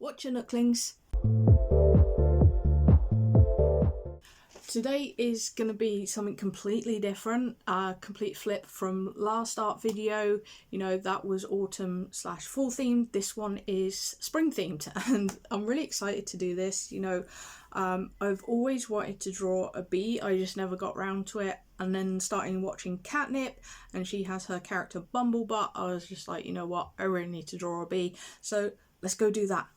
Watcher Nooklings. Today is going to be something completely different, a complete flip from last art video. That was autumn/fall themed. This one is spring themed and I'm really excited to do this. I've always wanted to draw a bee, I just never got round to it. And then starting watching Catnip and she has her character Bumblebutt, I was just like, you know what, I really need to draw a bee. So let's go do that.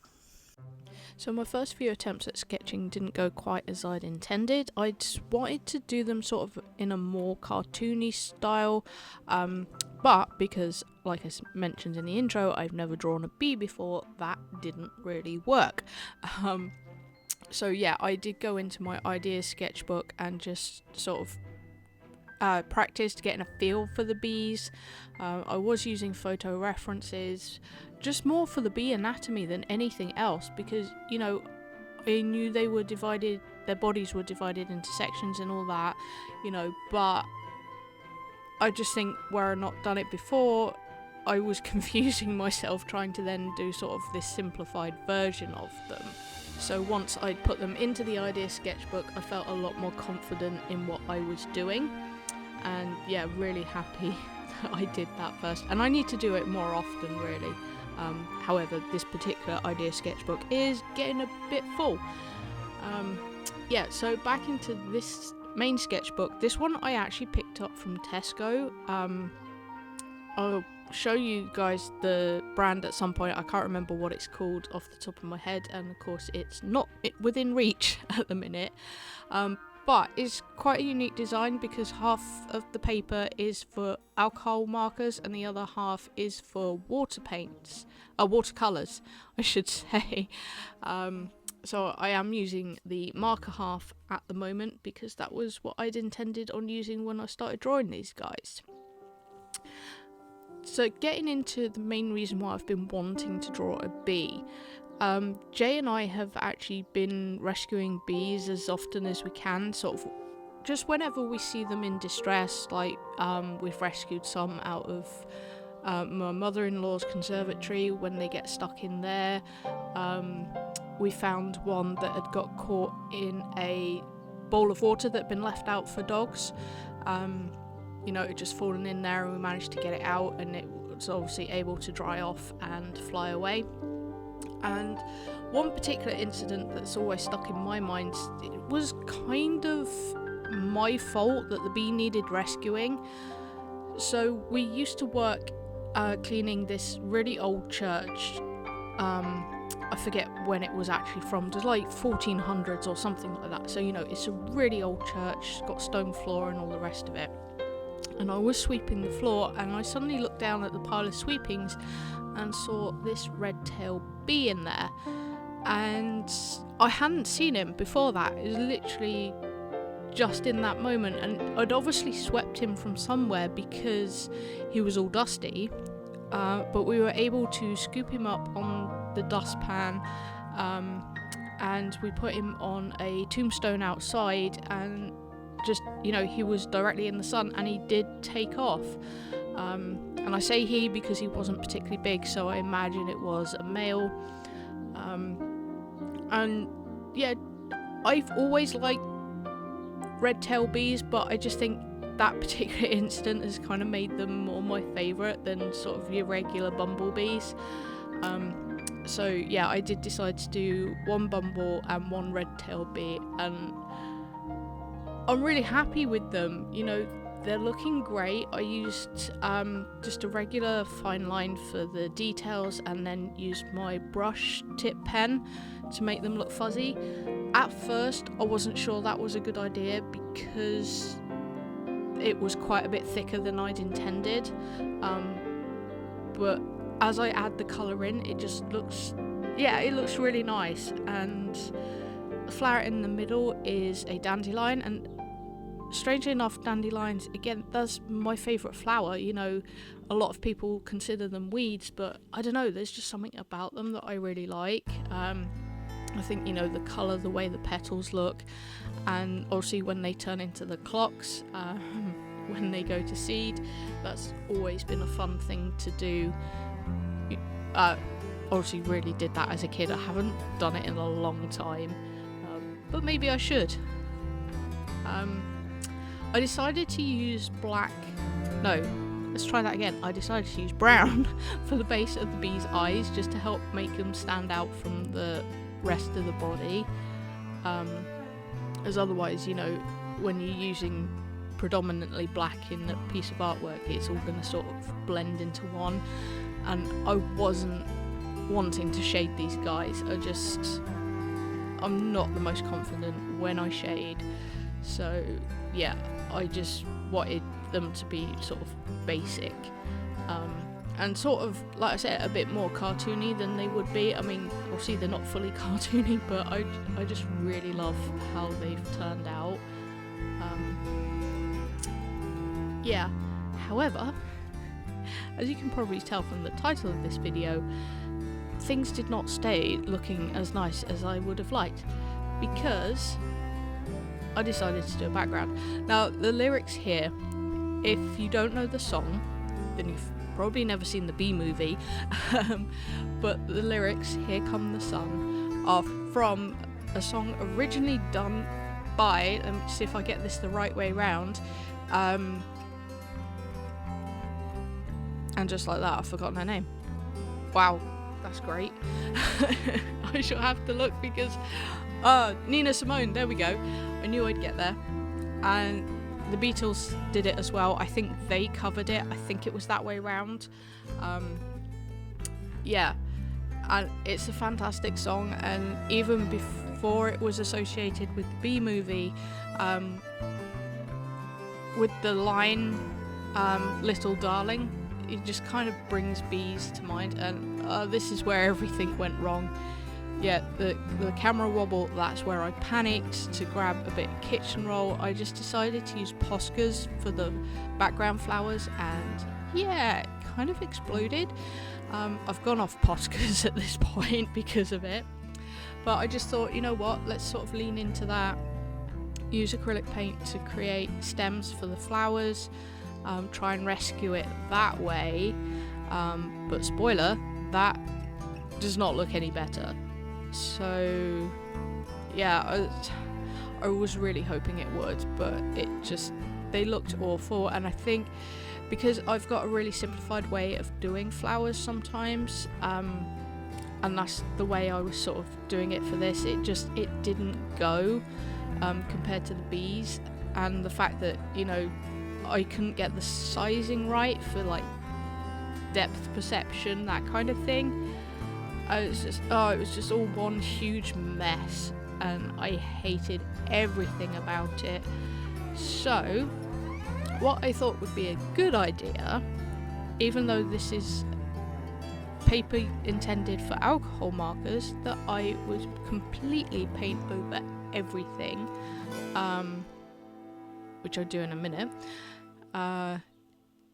So my first few attempts at sketching didn't go quite as I'd intended. I just wanted to do them sort of in a more cartoony style, but because, like I mentioned in the intro, I've never drawn a bee before, that didn't really work. So yeah, I did go into my idea sketchbook and just sort of practiced getting a feel for the bees. I was using photo references, just more for the bee anatomy than anything else, because I knew they were divided, their bodies were divided into sections and all that, but I just think where I've not done it before, I was confusing myself trying to then do sort of this simplified version of them. So once I'd put them into the idea sketchbook, I felt a lot more confident in what I was doing. And yeah, really happy that I did that first. And I need to do it more often, really. However, this particular idea sketchbook is getting a bit full. So back into this main sketchbook. This one I actually picked up from Tesco. I'll show you guys the brand at some point. I can't remember what it's called off the top of my head, and of course it's not within reach at the minute. But it's quite a unique design because half of the paper is for alcohol markers and the other half is for watercolours, I should say. So I am using the marker half at the moment because that was what I'd intended on using when I started drawing these guys. So getting into the main reason why I've been wanting to draw a bee. Jay and I have actually been rescuing bees as often as we can, sort of just whenever we see them in distress. Like we've rescued some out of my mother-in-law's conservatory when they get stuck in there. We found one that had got caught in a bowl of water that had been left out for dogs. It had just fallen in there and we managed to get it out, and it was obviously able to dry off and fly away. And one particular incident that's always stuck in my mind, it was kind of my fault that the bee needed rescuing. So we used to work cleaning this really old church. I forget when it was actually from, it was like 1400s or something like that. So it's a really old church, it's got stone floor and all the rest of it. And I was sweeping the floor and I suddenly looked down at the pile of sweepings and saw this red-tailed bee in there, and I hadn't seen him before that. It was literally just in that moment, and I'd obviously swept him from somewhere because he was all dusty, but we were able to scoop him up on the dustpan, and we put him on a tombstone outside, and just he was directly in the sun and he did take off. And I say he because he wasn't particularly big, so I imagine it was a male. And yeah, I've always liked red-tailed bees, but I just think that particular incident has kind of made them more my favourite than sort of your regular bumblebees. So yeah, I did decide to do one bumble and one red-tailed bee, and I'm really happy with them. They're looking great. I used just a regular fine line for the details and then used my brush tip pen to make them look fuzzy. At first, I wasn't sure that was a good idea because it was quite a bit thicker than I'd intended. But as I add the colour in, it just looks, it looks really nice. And the flower in the middle is a dandelion, and strangely enough, dandelions, again, that's my favourite flower. A lot of people consider them weeds, but I don't know, there's just something about them that I really like. I think, the colour, the way the petals look, and obviously when they turn into the clocks, when they go to seed, that's always been a fun thing to do. obviously really did that as a kid. I haven't done it in a long time, but maybe I should. I decided to use let's try that again. I decided to use brown for the base of the bee's eyes, just to help make them stand out from the rest of the body. As otherwise, you know, when you're using predominantly black in a piece of artwork, it's all going to sort of blend into one, and I wasn't wanting to shade these guys. I'm not the most confident when I shade, so yeah, I just wanted them to be sort of basic, and sort of, like I said, a bit more cartoony than they would be. I mean, obviously they're not fully cartoony, but I just really love how they've turned out. Yeah, however, as you can probably tell from the title of this video, things did not stay looking as nice as I would have liked, because I decided to do a background. Now, the lyrics here, if you don't know the song, then you've probably never seen the Bee movie, but the lyrics, "Here Come the Sun," are from a song originally done by, let me see if I get this the right way round, and just like that, I've forgotten her name. Wow, that's great. I shall have to look, because Nina Simone, there we go. I knew I'd get there. And the Beatles did it as well. I think they covered it. I think it was that way round. Yeah, and it's a fantastic song, and even before it was associated with the Bee movie, with the line "Little Darling," it just kind of brings bees to mind, and this is where everything went wrong. Yeah, the camera wobble, that's where I panicked to grab a bit of kitchen roll. I just decided to use Poscas for the background flowers, and yeah, it kind of exploded. I've gone off Poscas at this point because of it, but I just thought, you know what, let's sort of lean into that, use acrylic paint to create stems for the flowers, try and rescue it that way, but spoiler, that does not look any better. So yeah, I was really hoping it would, but they looked awful. And I think because I've got a really simplified way of doing flowers sometimes, and that's the way I was sort of doing it for this, it didn't go compared to the bees, and the fact that, you know, I couldn't get the sizing right for like depth perception, that kind of thing. It was just all one huge mess, and I hated everything about it. So what I thought would be a good idea, even though this is paper intended for alcohol markers, that I would completely paint over everything, which I'll do in a minute.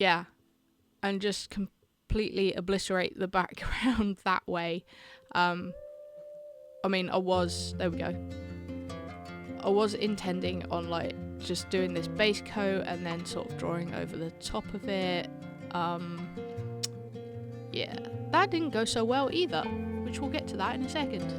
Yeah, and just completely obliterate the background that way. I mean, there we go. I was intending on like just doing this base coat and then sort of drawing over the top of it. Yeah, that didn't go so well either, which we'll get to that in a second.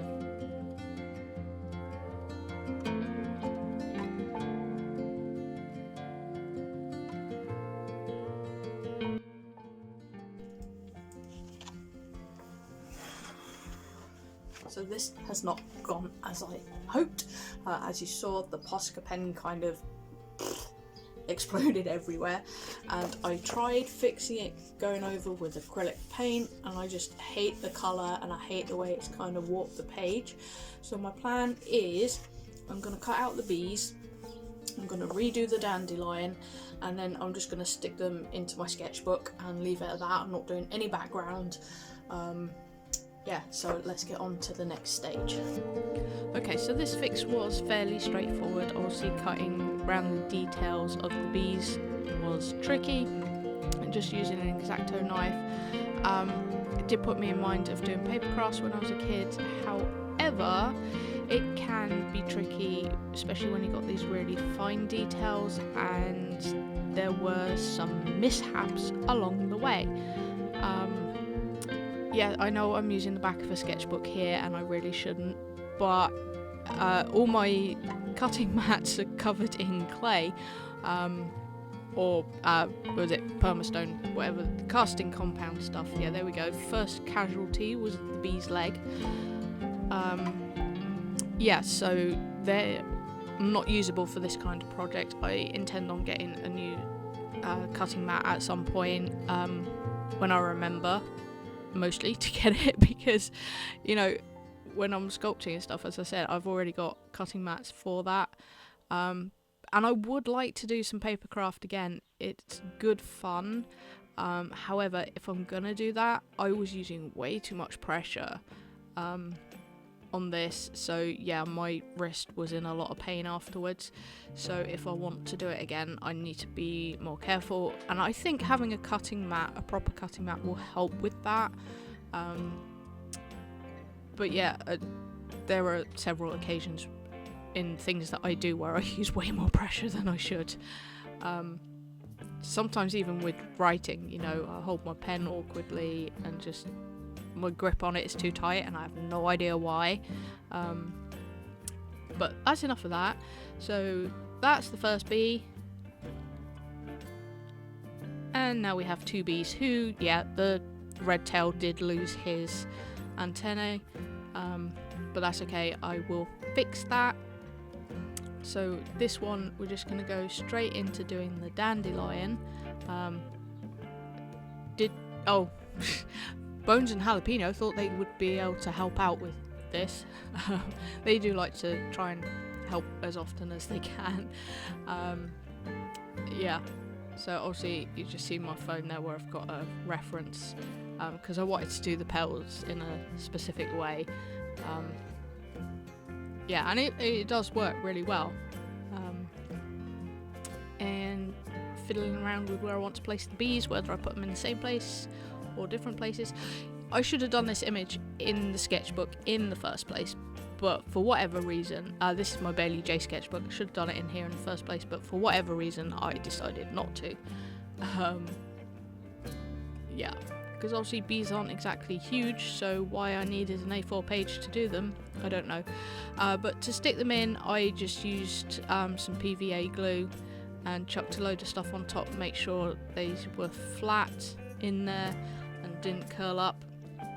So this has not gone as I hoped. As you saw, the Posca pen kind of exploded everywhere, and I tried fixing it going over with acrylic paint, and I just hate the colour and I hate the way it's kind of warped the page. So my plan is I'm going to cut out the bees, I'm going to redo the dandelion, and then I'm just going to stick them into my sketchbook and leave it at that. I'm not doing any background. Yeah, so let's get on to the next stage. Okay, so this fix was fairly straightforward. Obviously cutting around the details of the bees was tricky, and just using an X-Acto knife. It did put me in mind of doing paper crafts when I was a kid. However, it can be tricky, especially when you got these really fine details, and there were some mishaps along the way. Yeah, I know I'm using the back of a sketchbook here and I really shouldn't, but all my cutting mats are covered in clay, or was it permastone, whatever, the casting compound stuff. Yeah, there we go. First casualty was the bee's leg. Yeah, so they're not usable for this kind of project. I intend on getting a new cutting mat at some point, when I remember, mostly, to get it, because, you know, when I'm sculpting and stuff, as I said, I've already got cutting mats for that. And I would like to do some paper craft again. It's good fun. However, if I'm gonna do that, I was using way too much pressure on this, so yeah, my wrist was in a lot of pain afterwards. So if I want to do it again, I need to be more careful, and I think having a cutting mat, a proper cutting mat, will help with that. But yeah, there are several occasions in things that I do where I use way more pressure than I should. Sometimes even with writing, you know, I hold my pen awkwardly and just my grip on it is too tight and I have no idea why. But that's enough of that. So that's the first bee. And now we have two bees who, yeah, the red tail did lose his antennae, but that's okay, I will fix that. So this one, we're just going to go straight into doing the dandelion. Bones and Jalapeno thought they would be able to help out with this. They do like to try and help as often as they can. Yeah, so obviously you just see my phone there where I've got a reference, because I wanted to do the petals in a specific way. Yeah, and it does work really well. And fiddling around with where I want to place the bees, whether I put them in the same place or different places. I should have done this image in the sketchbook in the first place, but for whatever reason, this is my Bailey J sketchbook, I should have done it in here in the first place, but for whatever reason I decided not to. Yeah, because obviously bees aren't exactly huge, so why I needed an A4 page to do them, I don't know. But to stick them in, I just used some PVA glue and chucked a load of stuff on top to make sure they were flat in there and didn't curl up.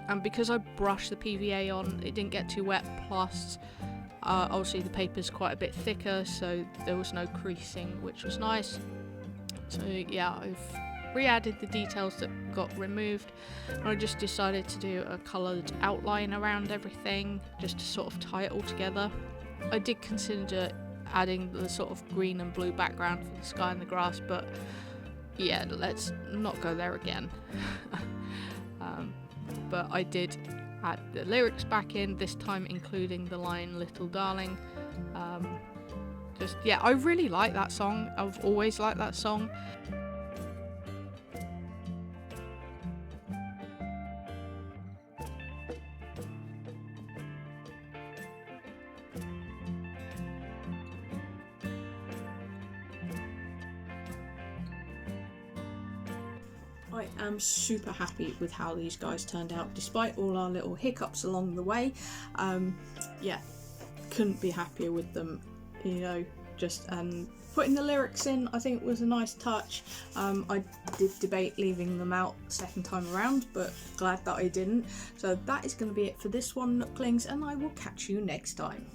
And because I brushed the PVA on, it didn't get too wet, plus obviously the paper's quite a bit thicker, so there was no creasing, which was nice. So yeah, I've re-added the details that got removed, and I just decided to do a coloured outline around everything just to sort of tie it all together. I did consider adding the sort of green and blue background for the sky and the grass, but yeah, let's not go there again. But I did add the lyrics back in, this time including the line "Little Darling." Yeah, I really like that song. I've always liked that song. I am super happy with how these guys turned out, despite all our little hiccups along the way. Yeah, couldn't be happier with them, you know. Just putting the lyrics in, I think, was a nice touch. I did debate leaving them out second time around, but glad that I didn't. So that is going to be it for this one, Nooklings, and I will catch you next time.